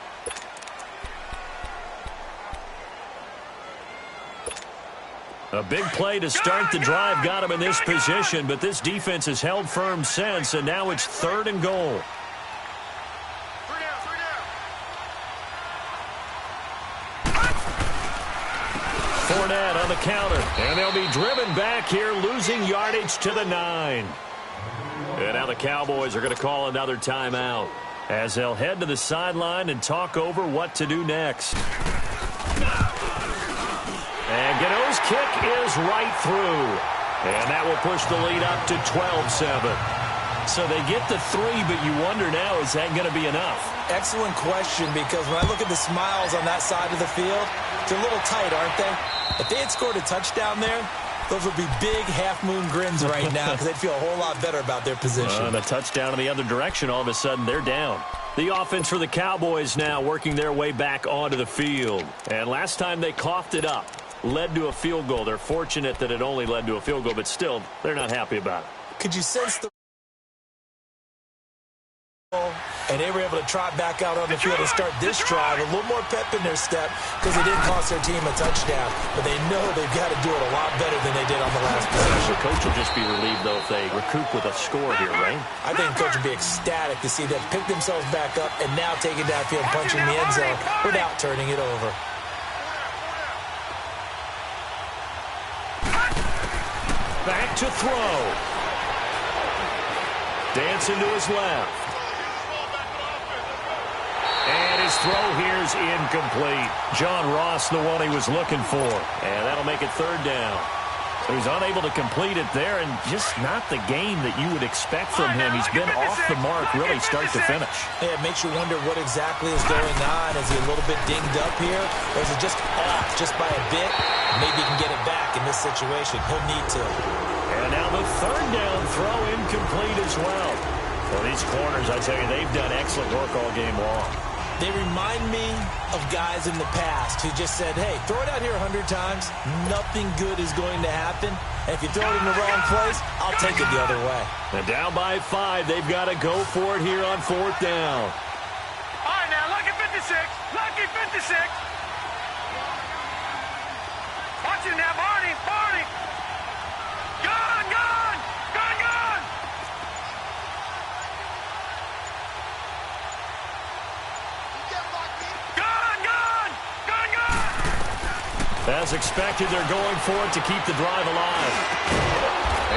A big play to start the drive got him in this position, but this defense has held firm since, and now it's 3rd and goal. Fournette on the counter. And they'll be driven back here, losing yardage to the 9. And now the Cowboys are going to call another timeout as they'll head to the sideline and talk over what to do next. And Gano's kick is right through. And that will push the lead up to 12-7. So they get the 3, but you wonder now, is that going to be enough? Excellent question, because when I look at the smiles on that side of the field, they're a little tight, aren't they? If they had scored a touchdown there, those would be big half-moon grins right now because they'd feel a whole lot better about their position. And a touchdown in the other direction, all of a sudden they're down. The offense for the Cowboys now working their way back onto the field. And last time they coughed it up, led to a field goal. They're fortunate that it only led to a field goal, but still, they're not happy about it. Could you sense the... And they were able to trot back out on the field and start this drive. A little more pep in their step because they didn't cost their team a touchdown. But they know they've got to do it a lot better than they did on the last possession. The coach will just be relieved, though, if they recoup with a score here, right? I think the coach would be ecstatic to see them pick themselves back up and now take it downfield, punching the end zone without turning it over. Back to throw. Dancing to his left. And his throw here's incomplete. John Ross, the one he was looking for. And that'll make it third down. So he's unable to complete it there, and just not the game that you would expect from him. He's been off the mark really start to finish. Yeah, it makes you wonder what exactly is going on. Is he a little bit dinged up here? Or is it just off just by a bit? Maybe he can get it back in this situation. He'll need to. And now the third down throw incomplete as well. Well, these corners, I tell you, they've done excellent work all game long. They remind me of guys in the past who just said, hey, throw it out here 100 times. Nothing good is going to happen. And if you throw it in the wrong place, I'll take it the other way. And down by 5, they've got to go for it here on fourth down. All right, now, lucky 56. Lucky 56. Watch it now, Barney. Barney. Gun, gun. Gun, gun. As expected, they're going for it to keep the drive alive.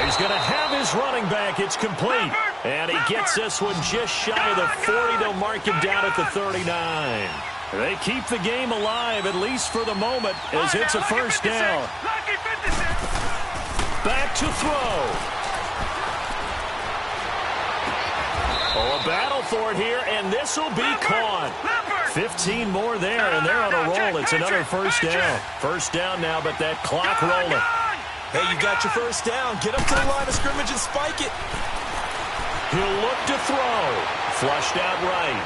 He's going to have his running back. It's complete. And he gets this one just shy of the 40. They'll mark him down at the 39. They keep the game alive, at least for the moment, as it's a first down. Back to throw. Oh, a battle for it here, and this will be caught. 15 more there, and they're on a roll. It's another first down. First down now, but that clock rolling. Hey, you got your first down. Get up to the line of scrimmage and spike it. He'll look to throw. Flushed out right.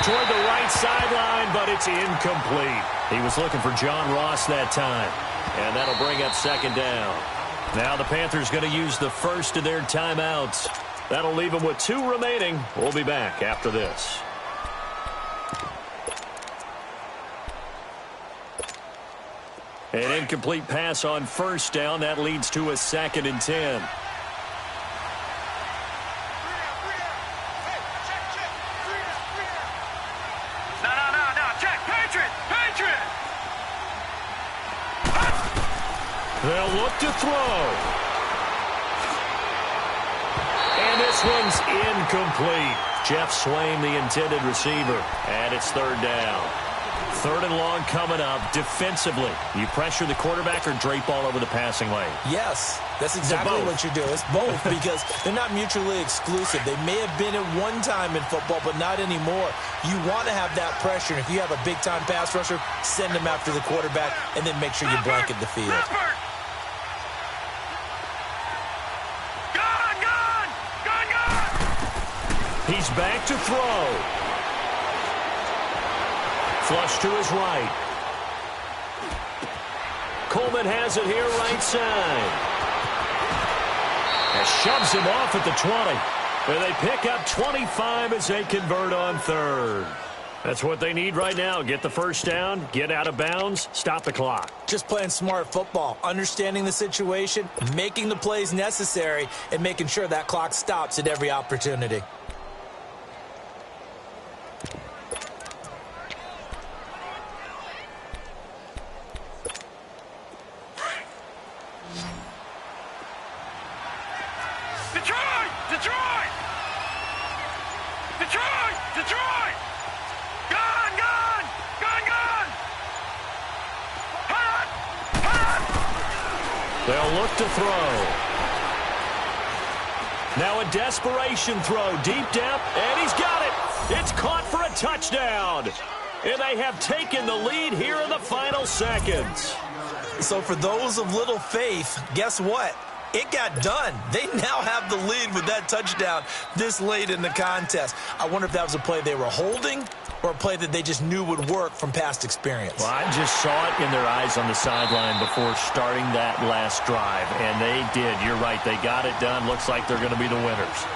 Toward the right sideline, but it's incomplete. He was looking for John Ross that time, and that'll bring up second down. Now the Panthers going to use the first of their timeouts. That'll leave them with 2 remaining. We'll be back after this. An incomplete pass on first down. That leads to a 2nd and 10. No. Check. Patriot. Patriot. They'll look to throw. And this one's incomplete. Jeff Swain, the intended receiver. And it's third down. 3rd and long coming up. Defensively, you pressure the quarterback or drape all over the passing lane? Yes, that's exactly what you do. It's both because they're not mutually exclusive. They may have been at one time in football, but not anymore. You want to have that pressure. And if you have a big-time pass rusher, send him after the quarterback and then make sure you blanket the field. He's back to throw. Flush to his right. Coleman has it here right side. And shoves him off at the 20. And they pick up 25 as they convert on 3rd. That's what they need right now. Get the first down, get out of bounds, stop the clock. Just playing smart football, understanding the situation, making the plays necessary, and making sure that clock stops at every opportunity. Detroit! Detroit! Detroit! Detroit! Gone! Gone! Gone! Gone! Hot! Hot! They'll look to throw. Now a desperation throw deep down, and he's got it. It's caught for a touchdown. And they have taken the lead here in the final seconds. So for those of little faith, guess what? It got done. They now have the lead with that touchdown this late in the contest. I wonder if that was a play they were holding or a play that they just knew would work from past experience. Well, I just saw it in their eyes on the sideline before starting that last drive, and they did. You're right. They got it done. Looks like they're going to be the winners.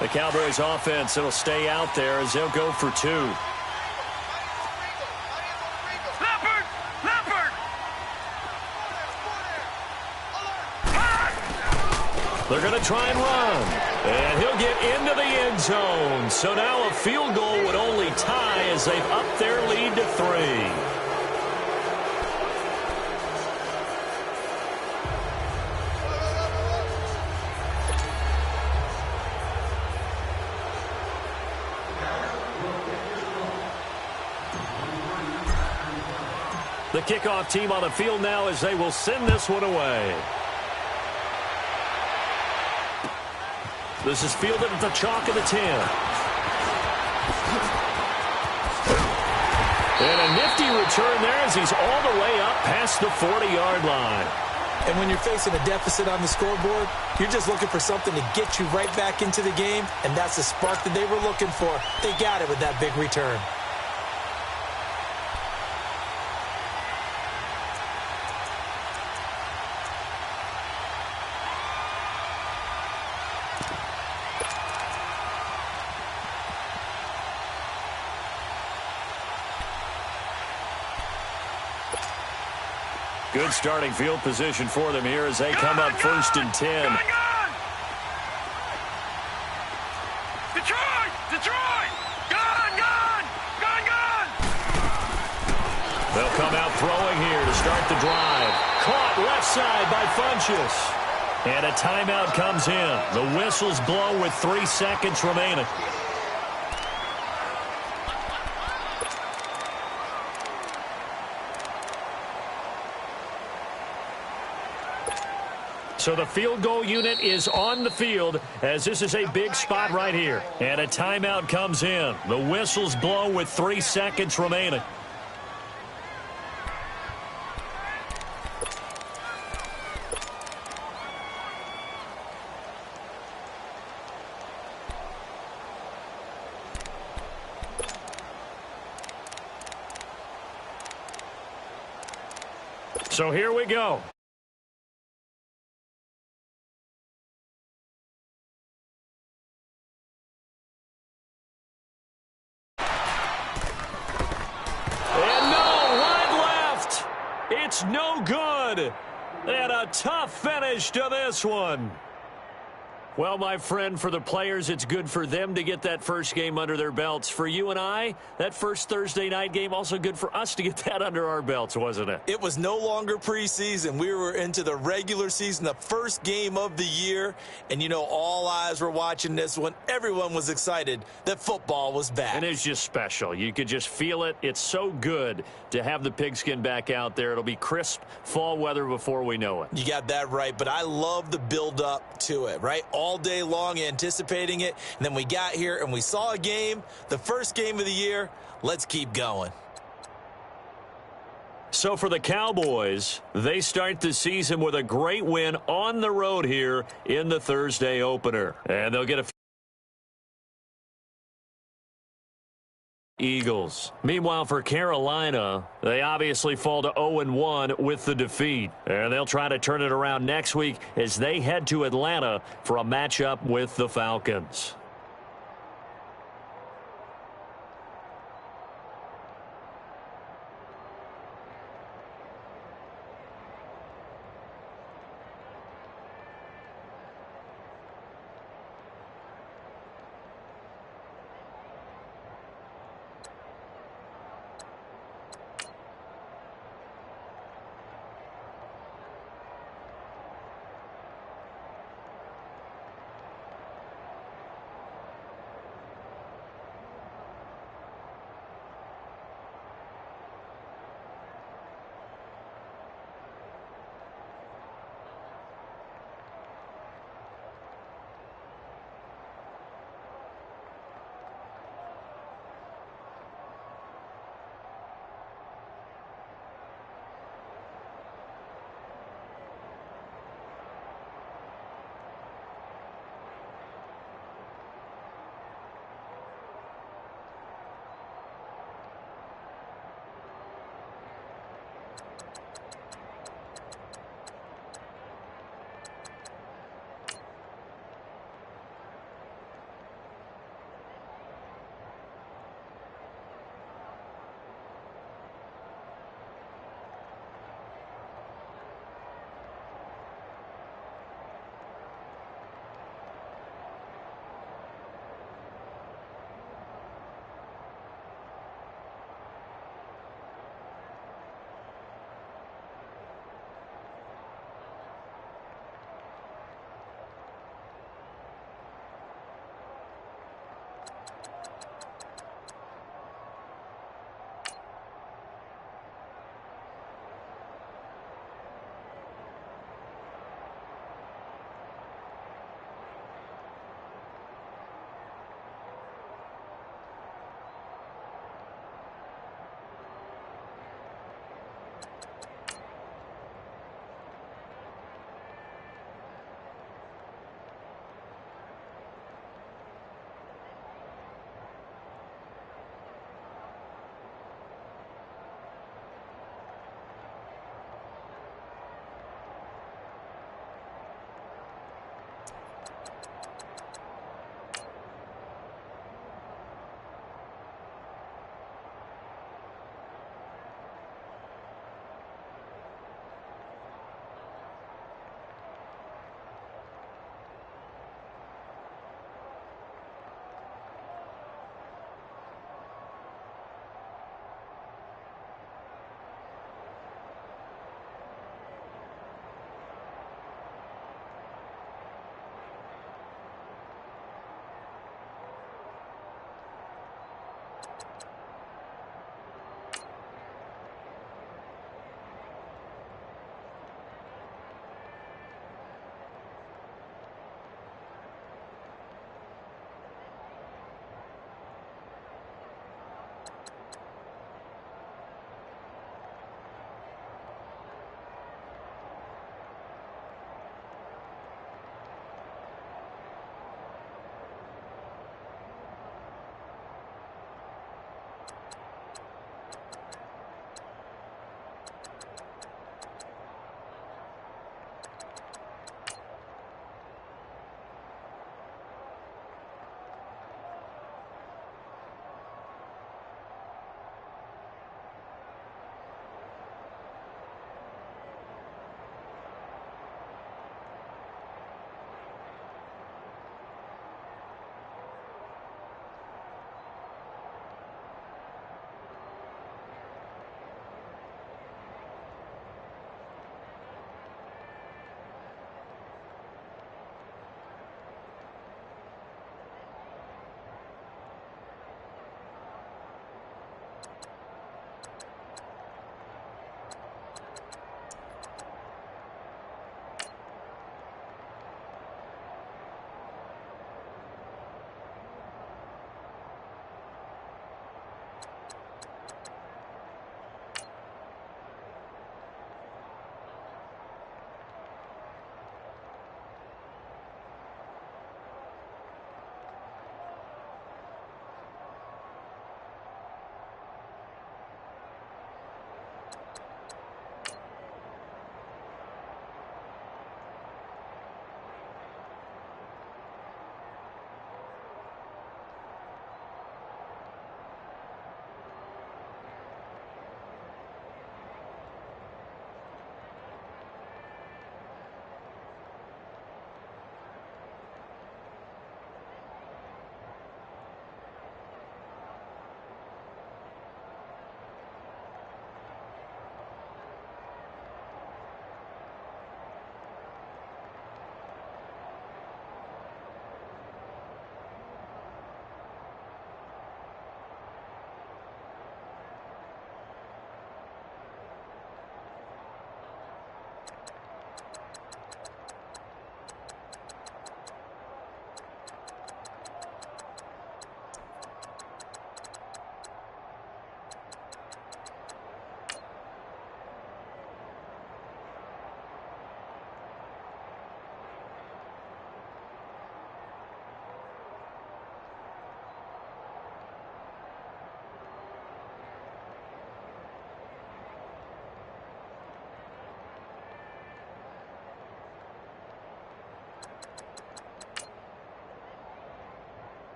The Cowboys offense, it'll stay out there as they'll go for two. Leopard! Leopard! They're going to try and run. And he'll get into the end zone. So now a field goal would only tie as they've upped their lead to 3. The kickoff team on the field now as they will send this one away. This is fielded at the chalk of the 10. And a nifty return there as he's all the way up past the 40-yard line. And when you're facing a deficit on the scoreboard, you're just looking for something to get you right back into the game, and that's the spark that they were looking for. They got it with that big return. Good starting field position for them here as they come up 1st and 10. Gone! Gone! Detroit! Detroit! Gone! Gone! Gone! Gone! They'll come out throwing here to start the drive. Caught left side by Funchess. And a timeout comes in. The whistles blow with 3 seconds remaining. So the field goal unit is on the field as this is a big spot right here. And a timeout comes in. The whistles blow with 3 seconds remaining. So here we go. It's no good. And a tough finish to this one. Well, my friend, for the players, it's good for them to get that first game under their belts. For you and I, that first Thursday night game, also good for us to get that under our belts, wasn't it? It was no longer preseason. We were into the regular season, the first game of the year. And, you know, all eyes were watching this one. Everyone was excited that football was back. And it's just special. You could just feel it. It's so good to have the pigskin back out there. It'll be crisp fall weather before we know it. You got that right, but I love the build-up to it, right? All day long anticipating it, and then we got here and we saw a game, the first game of the year. Let's keep going. So for the Cowboys, they start the season with a great win on the road here in the Thursday opener. And they'll get a Eagles. Meanwhile, for Carolina, they obviously fall to 0-1 with the defeat. And they'll try to turn it around next week as they head to Atlanta for a matchup with the Falcons.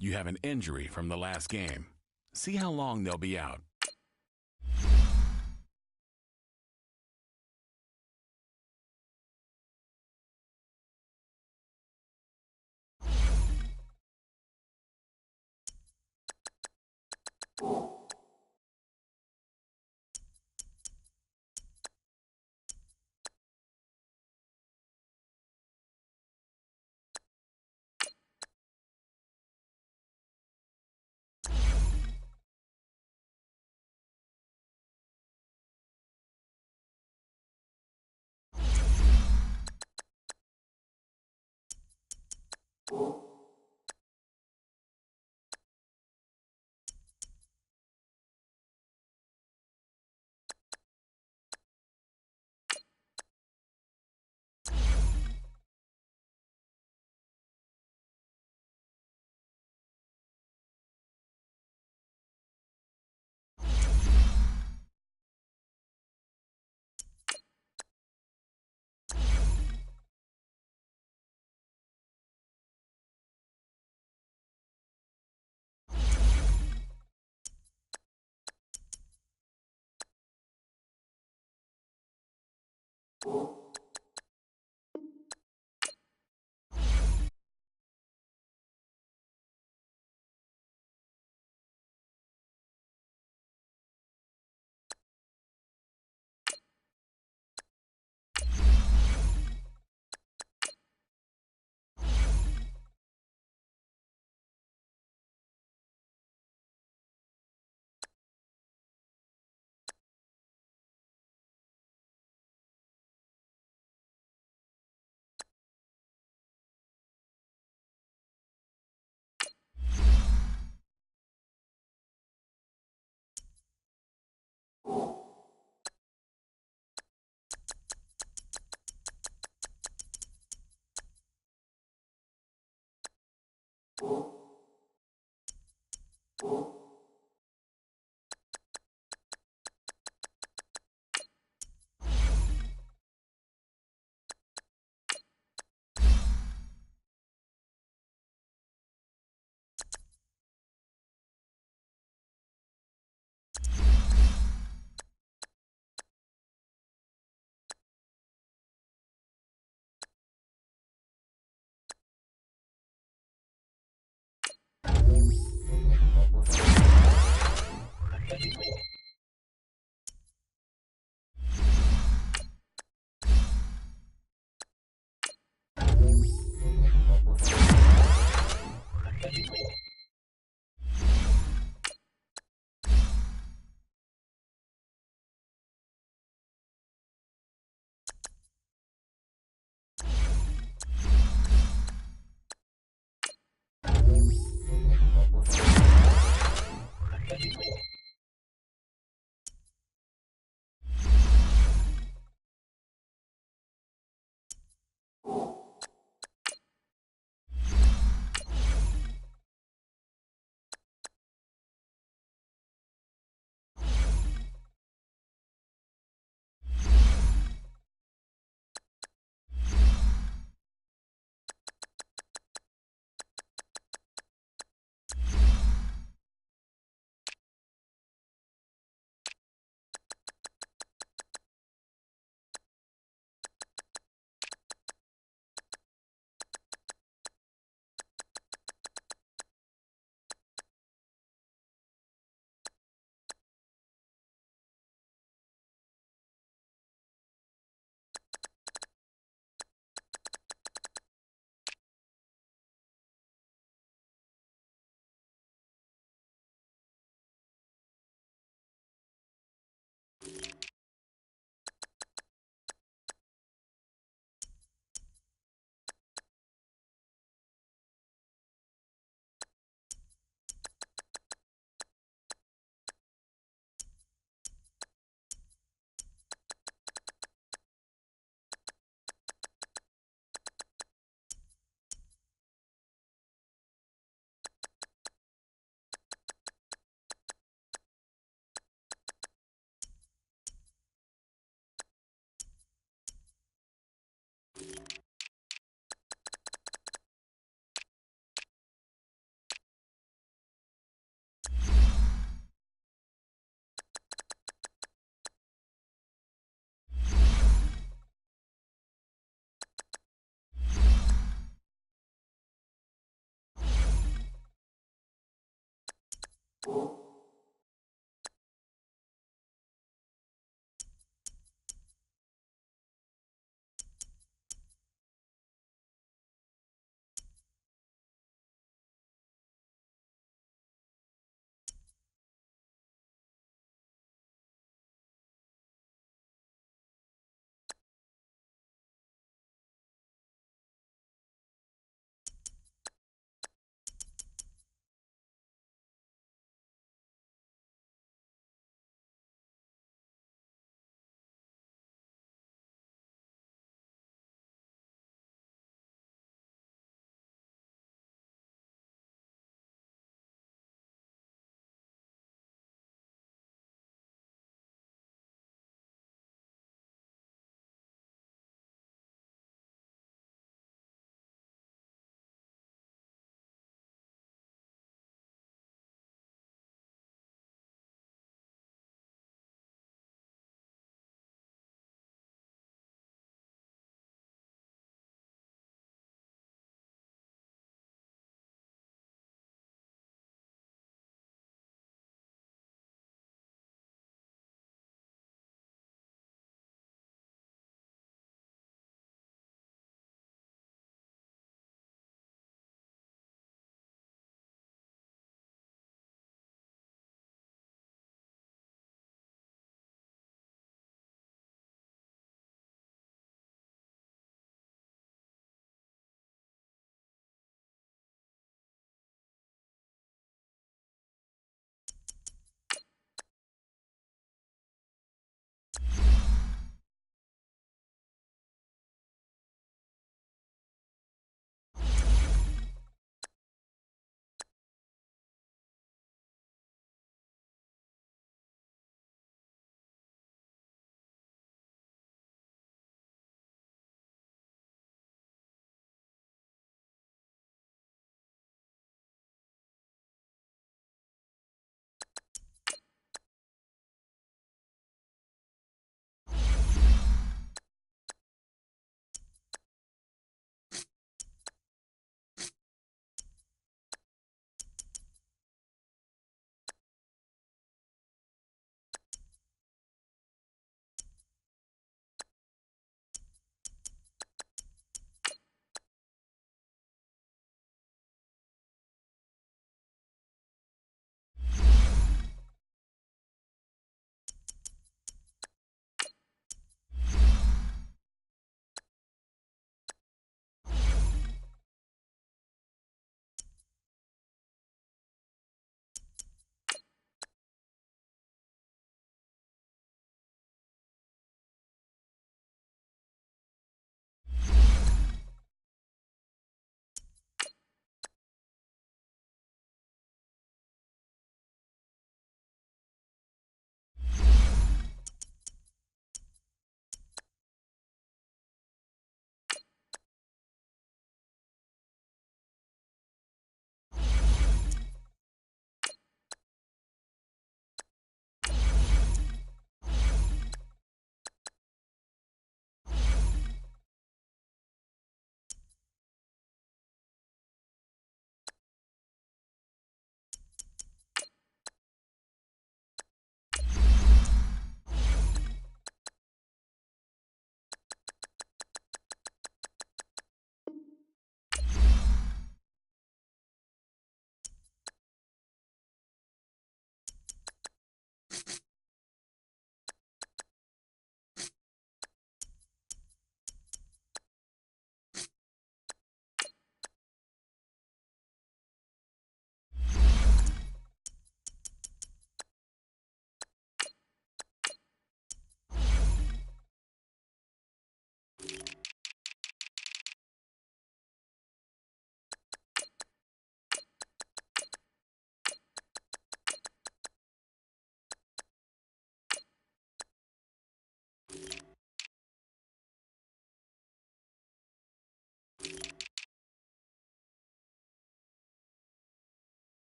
You have an injury from the last game. See how long they'll be out.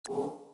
you